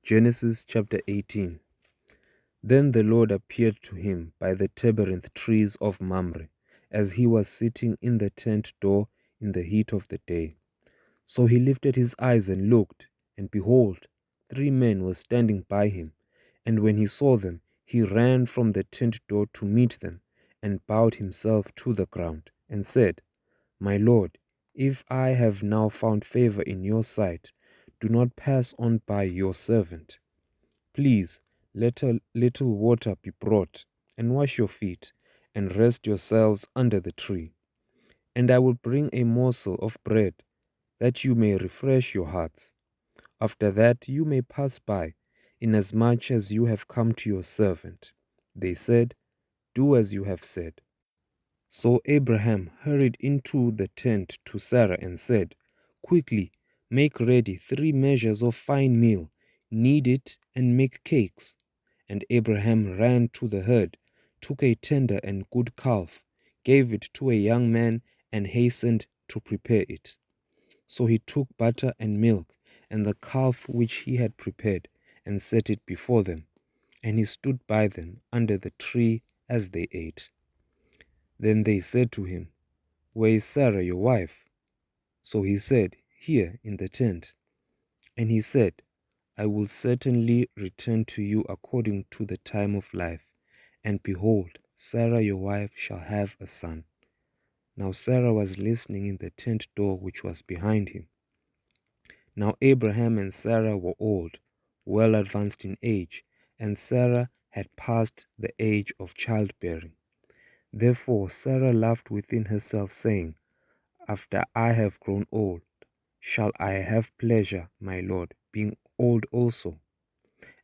Genesis chapter 18. Then the Lord appeared to him by the terebinth trees of Mamre, as he was sitting in the tent door in the heat of the day. So he lifted his eyes and looked, and behold, 3 men were standing by him. And when he saw them, he ran from the tent door to meet them, and bowed himself to the ground, and said, My Lord, if I have now found favor in your sight, do not pass on by your servant. Please, let a little water be brought, and wash your feet, and rest yourselves under the tree. And I will bring a morsel of bread, that you may refresh your hearts. After that you may pass by, inasmuch as you have come to your servant. They said, Do as you have said. So Abraham hurried into the tent to Sarah and said, Quickly, make ready 3 measures of fine meal, knead it, and make cakes. And Abraham ran to the herd, took a tender and good calf, gave it to a young man, and hastened to prepare it. So he took butter and milk, and the calf which he had prepared, and set it before them. And he stood by them under the tree as they ate. Then they said to him, Where is Sarah your wife? So he said, Here in the tent. And he said, I will certainly return to you according to the time of life. And behold, Sarah your wife shall have a son. Now Sarah was listening in the tent door which was behind him. Now Abraham and Sarah were old, well advanced in age, and Sarah had passed the age of childbearing. Therefore Sarah laughed within herself, saying, After I have grown old, shall I have pleasure, my Lord, being old also?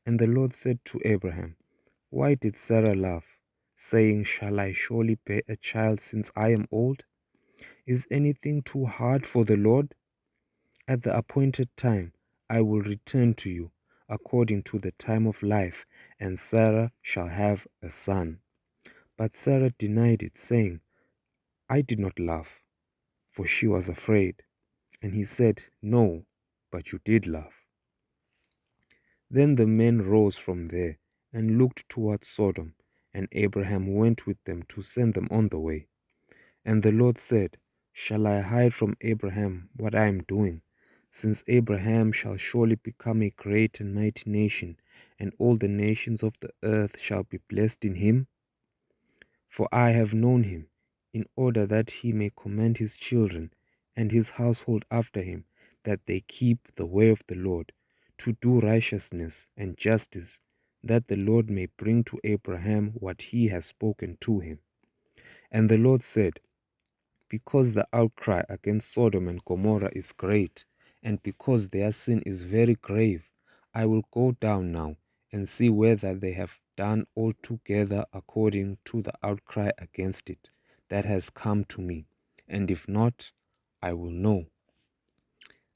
And the Lord said to Abraham, Why did Sarah laugh, saying, Shall I surely bear a child since I am old? Is anything too hard for the Lord? At the appointed time I will return to you, according to the time of life, and Sarah shall have a son. But Sarah denied it, saying, I did not laugh, for she was afraid. And he said, No, but you did laugh. Then the men rose from there and looked towards Sodom, and Abraham went with them to send them on the way. And the Lord said, Shall I hide from Abraham what I am doing? Since Abraham shall surely become a great and mighty nation, and all the nations of the earth shall be blessed in him. For I have known him, in order that he may command his children and his household after him, that they keep the way of the Lord, to do righteousness and justice, that the Lord may bring to Abraham what he has spoken to him. And the Lord said, Because the outcry against Sodom and Gomorrah is great, and because their sin is very grave, I will go down now and see whether they have done altogether according to the outcry against it that has come to me, and if not, I will know.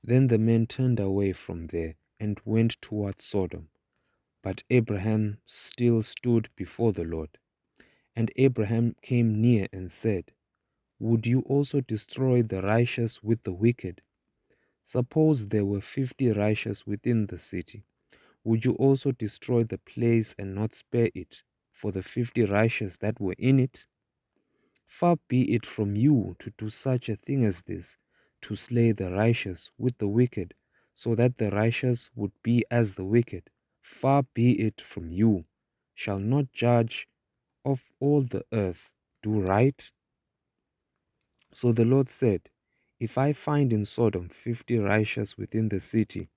Then the men turned away from there and went towards Sodom. But Abraham still stood before the Lord. And Abraham came near and said, Would you also destroy the righteous with the wicked? Suppose there were 50 righteous within the city. Would you also destroy the place and not spare it for the 50 righteous that were in it? Far be it from you to do such a thing as this, to slay the righteous with the wicked, so that the righteous would be as the wicked. Far be it from you. Shall not judge of all the earth do right? So the Lord said, If I find in Sodom 50 righteous within the city,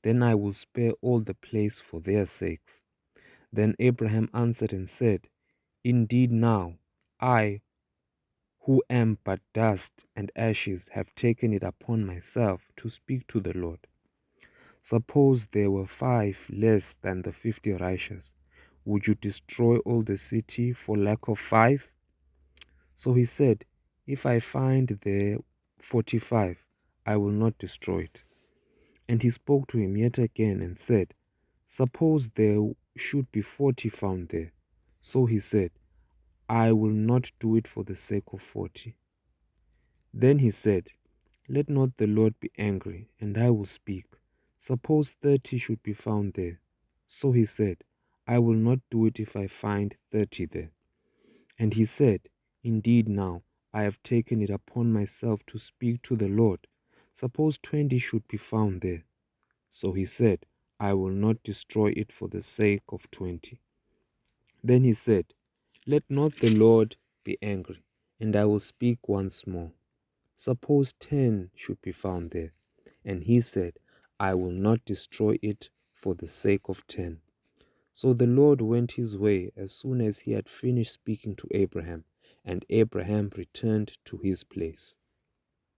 then I will spare all the place for their sakes. Then Abraham answered and said, Indeed now, I, who am but dust and ashes, have taken it upon myself to speak to the Lord. Suppose there were 5 less than the 50 righteous. Would you destroy all the city for lack of 5? So he said, If I find there 45, I will not destroy it. And he spoke to him yet again and said, Suppose there should be 40 found there. So he said, I will not do it for the sake of 40. Then he said, Let not the Lord be angry, and I will speak. Suppose 30 should be found there. So he said, I will not do it if I find 30 there. And he said, Indeed now I have taken it upon myself to speak to the Lord. Suppose 20 should be found there. So he said, I will not destroy it for the sake of 20. Then he said, Let not the Lord be angry, and I will speak once more. Suppose 10 should be found there. And he said, I will not destroy it for the sake of 10. So the Lord went his way as soon as he had finished speaking to Abraham, and Abraham returned to his place.